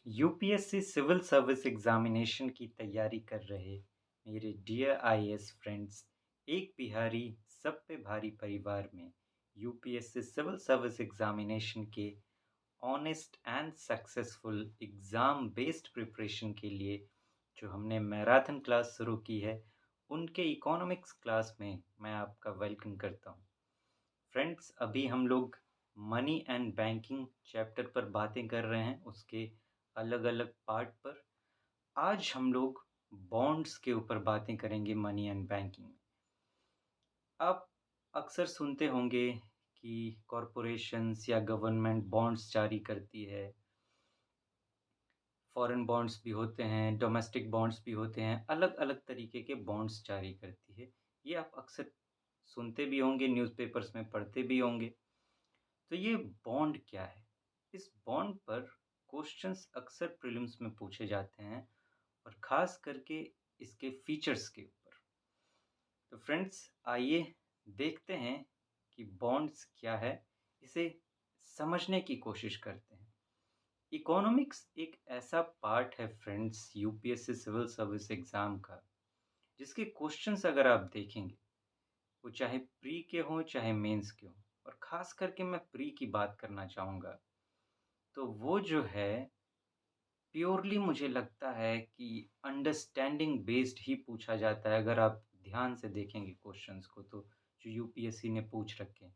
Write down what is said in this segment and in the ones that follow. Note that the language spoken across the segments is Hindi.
यूपीएससी सिविल सर्विस एग्जामिनेशन की तैयारी कर रहे मेरे डियर आईएएस फ्रेंड्स, एक बिहारी सब पे भारी परिवार में यूपीएससी सिविल सर्विस एग्जामिनेशन के honest and successful exam based preparation के लिए जो हमने मैराथन क्लास शुरू की है, उनके इकोनॉमिक्स क्लास में मैं आपका वेलकम करता हूँ। फ्रेंड्स, अभी हम लोग मनी एंड बैंकिंग चैप्टर पर बातें कर रहे हैं, उसके अलग-अलग पार्ट पर। आज हम लोग बॉन्ड्स के ऊपर बातें करेंगे मनी एंड बैंकिंग में। आप अक्सर सुनते होंगे कि कॉरपोरेशंस या गवर्नमेंट बॉन्ड्स जारी करती है। फॉरेन बॉन्ड्स भी होते हैं, डोमेस्टिक बॉन्ड्स भी होते हैं, अलग-अलग तरीके के बॉन्ड्स जारी करती है। ये आप अक्सर सुनते भी होंगे, न्यूज़पेपर्स में पढ़ते भी होंगे। तो ये बॉन्ड क्या है? इस बॉन्ड पर क्वेश्चंस अक्सर प्रीलिम्स में पूछे जाते हैं और ख़ास करके इसके फीचर्स के ऊपर। तो फ्रेंड्स, आइए देखते हैं कि बॉन्ड्स क्या है, इसे समझने की कोशिश करते हैं। इकोनॉमिक्स एक ऐसा पार्ट है friends UPSC civil service exam का, जिसके क्वेश्चंस अगर आप देखेंगे, वो चाहे प्री के हों, चाहे मेंस के हों, और ख़ास करके मैं प्री की बात करना चाहूँगा। तो वो जो है प्योरली मुझे लगता है कि अंडरस्टैंडिंग बेस्ड ही पूछा जाता है। अगर आप ध्यान से देखेंगे क्वेश्चंस को, तो जो यूपीएससी ने पूछ रखे हैं,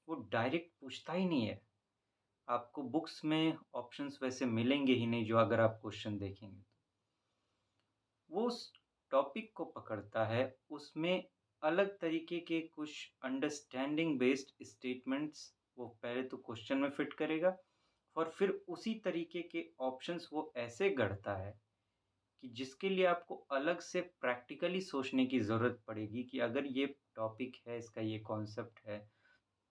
वो डायरेक्ट पूछता ही नहीं है। आपको बुक्स में ऑप्शंस वैसे मिलेंगे ही नहीं, जो अगर आप क्वेश्चन देखेंगे तो। वो उस टॉपिक को पकड़ता है, उसमें अलग तरीके के कुछ अंडरस्टैंडिंग बेस्ड स्टेटमेंट्स वो पहले तो क्वेश्चन में फिट करेगा, और फिर उसी तरीके के ऑप्शंस वो ऐसे गढ़ता है कि जिसके लिए आपको अलग से प्रैक्टिकली सोचने की ज़रूरत पड़ेगी कि अगर ये टॉपिक है, इसका ये कॉन्सेप्ट है,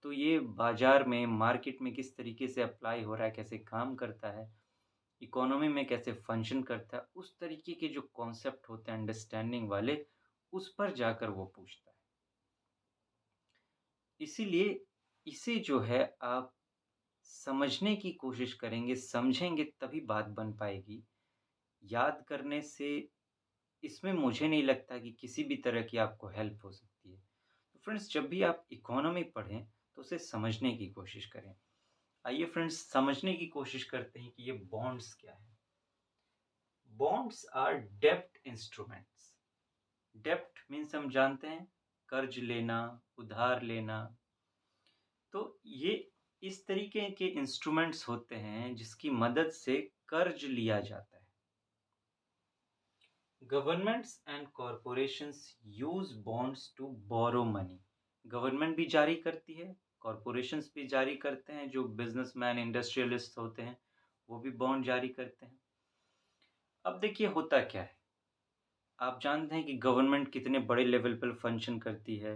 तो ये बाज़ार में, मार्केट में किस तरीके से अप्लाई हो रहा है, कैसे काम करता है, इकोनॉमी में कैसे फंक्शन करता है, उस तरीके के जो कॉन्सेप्ट होते हैं अंडरस्टैंडिंग वाले, उस पर जाकर वो पूछता है। इसीलिए इसे जो है आप समझने की कोशिश करेंगे, समझेंगे तभी बात बन पाएगी। याद करने से इसमें मुझे नहीं लगता कि किसी भी तरह की आपको हेल्प हो सकती है। तो फ्रेंड्स, जब भी आप इकोनॉमी पढ़ें, तो उसे समझने की कोशिश करें। आइए फ्रेंड्स, समझने की कोशिश करते हैं कि ये बॉन्ड्स क्या है। बॉन्ड्स आर डेब्ट इंस्ट्रूमेंट्स। डेब्ट मीन्स हम जानते हैं कर्ज लेना, उधार लेना। तो ये इस तरीके के इंस्ट्रूमेंट्स होते हैं जिसकी मदद से कर्ज लिया जाता है। Governments and corporations use bonds to borrow money. Government भी जारी करती है, कॉरपोरेशंस भी जारी करते हैं, जो बिजनेसमैन इंडस्ट्रियलिस्ट होते हैं वो भी बॉन्ड जारी करते हैं। अब देखिए होता क्या है, आप जानते हैं कि गवर्नमेंट कितने बड़े लेवल पर फंक्शन करती है,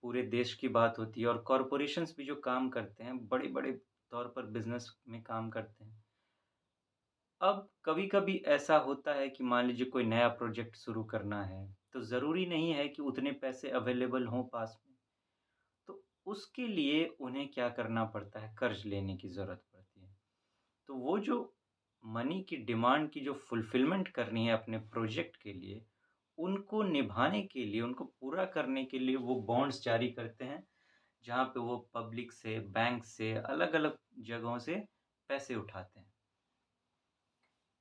पूरे देश की बात होती है, और कॉरपोरेशंस भी जो काम करते हैं बड़े-बड़े तौर पर बिजनेस में काम करते हैं। अब कभी-कभी ऐसा होता है कि मान लीजिए कोई नया प्रोजेक्ट शुरू करना है, तो ज़रूरी नहीं है कि उतने पैसे अवेलेबल हों पास में। तो उसके लिए उन्हें क्या करना पड़ता है, कर्ज़ लेने की ज़रूरत पड़ती है। तो वो जो मनी की डिमांड की जो फुलफ़िलमेंट करनी है अपने प्रोजेक्ट के लिए, उनको निभाने के लिए, उनको पूरा करने के लिए वो बॉन्ड्स जारी करते हैं, जहाँ पे वो पब्लिक से, बैंक से, अलग-अलग जगहों से पैसे उठाते हैं।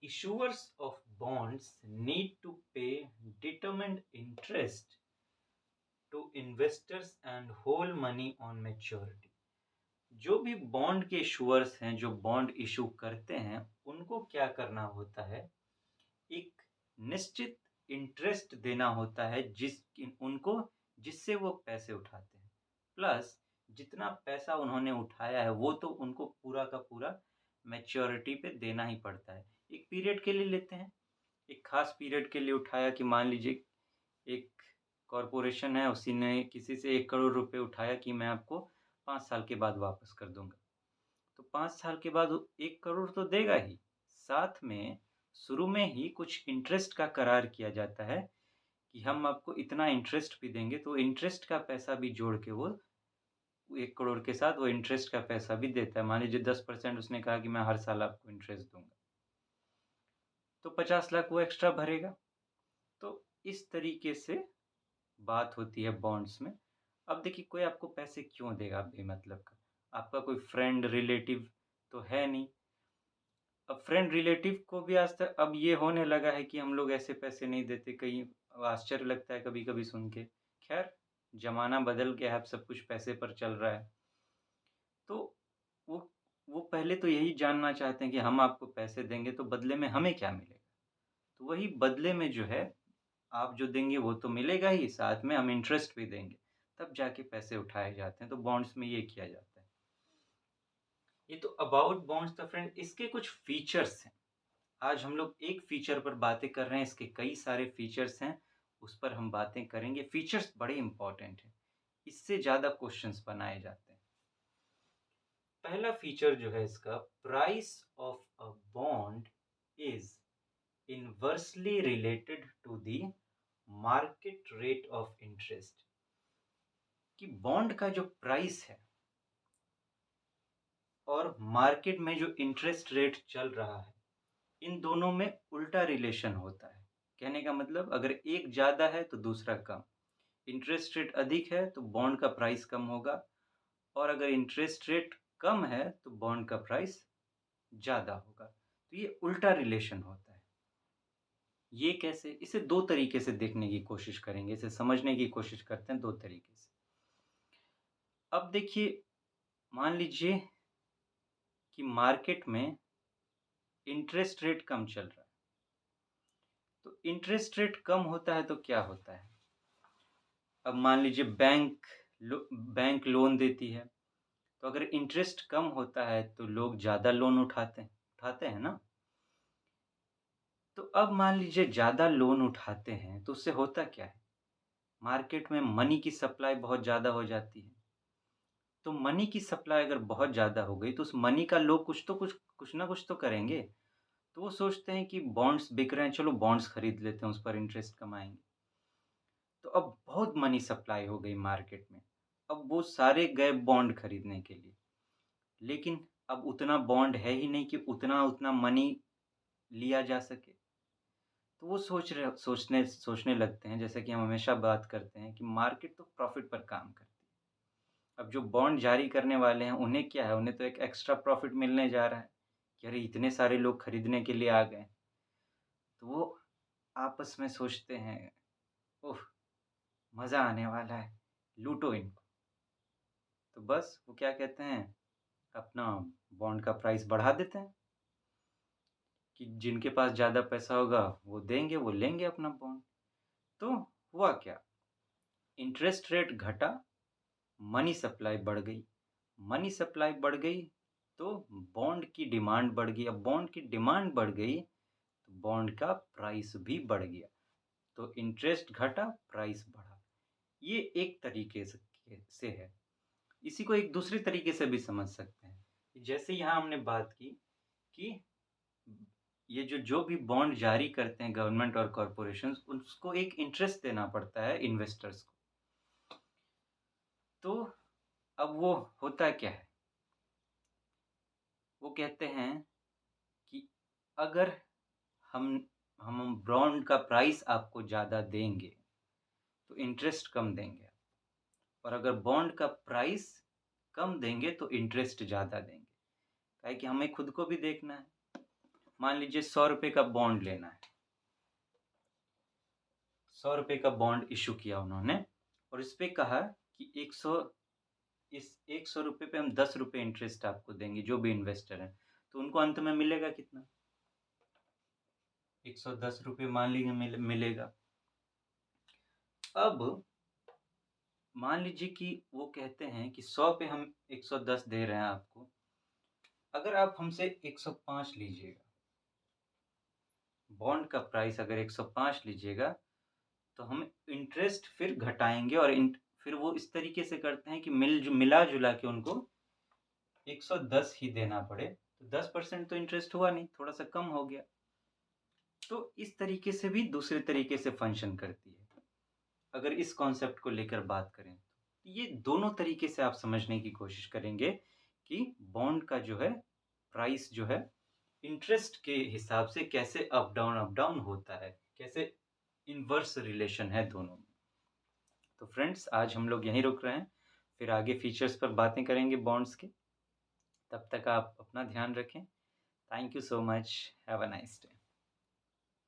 Issuers of bonds need to pay determined interest to investors and hold money on maturity. जो भी बॉन्ड के इशूअर्स हैं, जो बॉन्ड इशू करते हैं, उनको क्या करना होता है, एक निश्चित इंटरेस्ट देना होता है उनको, जिससे वो पैसे उठाते हैं। प्लस जितना पैसा उन्होंने उठाया है, वो तो उनको पूरा का पूरा मैच्योरिटी पे देना ही पड़ता है। एक पीरियड के लिए लेते हैं, एक ख़ास पीरियड के लिए उठाया कि मान लीजिए एक कॉर्पोरेशन है, उसी ने किसी से 1 करोड़ रुपए उठाया कि मैं आपको 5 साल के बाद वापस कर दूँगा। तो 5 साल के बाद वो 1 करोड़ तो देगा ही, साथ में शुरू में ही कुछ इंटरेस्ट का करार किया जाता है कि हम आपको इतना इंटरेस्ट भी देंगे, तो इंटरेस्ट का पैसा भी जोड़ के वो 1 करोड़ के साथ वो इंटरेस्ट का पैसा भी देता है। मान लीजिए 10% उसने कहा कि मैं हर साल आपको इंटरेस्ट दूँगा। तो 50 लाख वो एक्स्ट्रा भरेगा। तो इस तरीके से बात होती है बॉन्ड्स में। अब देखिए कोई आपको पैसे क्यों देगा बेमतलब का? आपका कोई फ्रेंड, रिलेटिव तो है नहीं। अब फ्रेंड रिलेटिव को भी आज तक अब ये होने लगा है कि हम लोग ऐसे पैसे नहीं देते, कहीं आश्चर्य लगता है कभी-कभी सुन के। ख़ैर, ज़माना बदल गया है, अब सब कुछ पैसे पर चल रहा है। तो वो वो पहले तो यही जानना चाहते हैं कि हम आपको पैसे देंगे तो बदले में हमें क्या मिलेगा? तो वही बदले में जो है, आप जो देंगे वो तो मिलेगा ही, साथ में हम इंटरेस्ट भी देंगे, तब जाके पैसे उठाए जाते हैं। तो बॉन्ड्स में ये किया जाता है। ये तो अबाउट बॉन्ड्स था फ्रेंड, इसके कुछ फीचर्स हैं। आज हम लोग एक फीचर पर बातें कर रहे हैं, इसके कई सारे फीचर्स हैं, उस पर हम बातें करेंगे। फीचर्स बड़े इम्पोर्टेंट हैं, इससे ज़्यादा क्वेश्चंस बनाए जाते हैं। पहला फीचर जो है इसका, price of a bond is inversely related to the market rate of interest. कि बॉन्ड का जो प्राइस है और मार्केट में जो इंटरेस्ट रेट चल रहा है, इन दोनों में उल्टा रिलेशन होता है। कहने का मतलब, अगर एक ज़्यादा है तो दूसरा कम। इंटरेस्ट रेट अधिक है तो बॉन्ड का प्राइस कम होगा, और अगर इंटरेस्ट रेट कम है तो बॉन्ड का प्राइस ज़्यादा होगा। तो ये उल्टा रिलेशन होता है। ये कैसे? इसे 2 तरीके से देखने की कोशिश करेंगे, इसे समझने की कोशिश करते हैं 2 तरीके से। अब देखिए, मान लीजिए कि मार्केट में इंटरेस्ट रेट कम चल रहा है। तो इंटरेस्ट रेट कम होता है तो क्या होता है? अब मान लीजिए बैंक लोन देती है, तो अगर इंटरेस्ट कम होता है तो लोग ज़्यादा लोन उठाते हैं ना? तो अब मान लीजिए ज़्यादा लोन उठाते हैं तो उससे होता क्या है? मार्केट में मनी की सप्लाई बहुत ज़्यादा हो जाती है। तो मनी की सप्लाई अगर बहुत ज़्यादा हो गई तो उस मनी का लोग कुछ ना कुछ तो करेंगे। तो वो सोचते हैं कि बॉन्ड्स बिक रहे हैं, चलो बॉन्ड्स खरीद लेते हैं, उस पर इंटरेस्ट कमाएँगे। तो अब बहुत मनी सप्लाई हो गई मार्केट में। अब वो सारे गए बॉन्ड खरीदने के लिए। लेकिन अब उतना बॉन्ड है ही नहीं कि उतना मनी लिया जा सके। तो वो सोचने लगते हैं, जैसे कि हम हमेशा बात करते हैं कि मार्केट तो प्रॉफ़िट पर काम करती है। अब जो बॉन्ड जारी करने वाले हैं, उन्हें क्या है? उन्हें तो एक एक्स्ट्रा प्रॉफ़िट मिलने जा रहा है कि अरे! इतने सारे लोग खरीदने के लिए आ गए। तो वो आपस में सोचते हैं, ओह! मज़ा आने वाला है, लूटो इनको। तो बस वो क्या कहते हैं, अपना बॉन्ड का प्राइस बढ़ा देते हैं कि जिनके पास ज़्यादा पैसा होगा वो देंगे, वो लेंगे अपना बॉन्ड। तो हुआ क्या? इंटरेस्ट रेट घटा, मनी सप्लाई बढ़ गई। मनी सप्लाई बढ़ गई तो बॉन्ड की डिमांड बढ़ गई। अब बॉन्ड की डिमांड बढ़ गई तो बॉन्ड का प्राइस भी बढ़ गया। तो इंटरेस्ट घटा, प्राइस बढ़ा। ये एक तरीके से है। इसी को एक दूसरे तरीके से भी समझ सकते हैं। जैसे यहाँ हमने बात की कि ये जो भी बॉन्ड जारी करते हैं गवर्नमेंट और कॉर्पोरेशंस, उसको एक इंटरेस्ट देना पड़ता है इन्वेस्टर्स को। तो अब वो होता क्या है? वो कहते हैं कि अगर हम हम बॉन्ड का प्राइस आपको ज़्यादा देंगे, तो इंटरेस्ट कम देंगे, और अगर बॉन्ड का प्राइस कम देंगे तो इंटरेस्ट ज़्यादा देंगे। काहे कि हमें खुद को भी देखना है। मान लीजिए ₹100 का बॉन्ड लेना है। ₹100 का बॉन्ड इश्यू किया उन्होंने, और इसपे कहा कि 100 इस ₹100 पे हम ₹10 इंटरेस्ट आपको देंगे, जो भी इन्वेस्टर हैं। तो उनको अंत में मिलेगा कितना? ₹110 मान लीजिए मिलेगा। अब मान लीजिए कि वो कहते हैं कि 100 पे हम 110 दे रहे हैं आपको। अगर आप हमसे 105 लीजिएगा, बॉन्ड का प्राइस अगर 105 लीजिएगा, तो हम इंटरेस्ट फिर घटाएँगे, और फिर वो इस तरीके से करते हैं कि मिला-जुला के उनको 110 ही देना पड़े। तो 10% तो इंटरेस्ट हुआ नहीं, थोड़ा-सा कम हो गया। तो इस तरीके से भी दूसरे तरीके से फंक्शन करती है, अगर इस कॉन्सेप्ट को लेकर बात करें तो। ये दोनों तरीके से आप समझने की कोशिश करेंगे कि बॉन्ड का जो है प्राइस जो है इंटरेस्ट के हिसाब से कैसे अप डाउन होता है, कैसे इनवर्स रिलेशन है दोनों में। तो फ्रेंड्स आज हम लोग यहीं रुक रहे हैं, फिर आगे फीचर्स पर बातें करेंगे बॉन्ड्स के। तब तक आप अपना ध्यान रखें। Thank you so much. Have a nice day.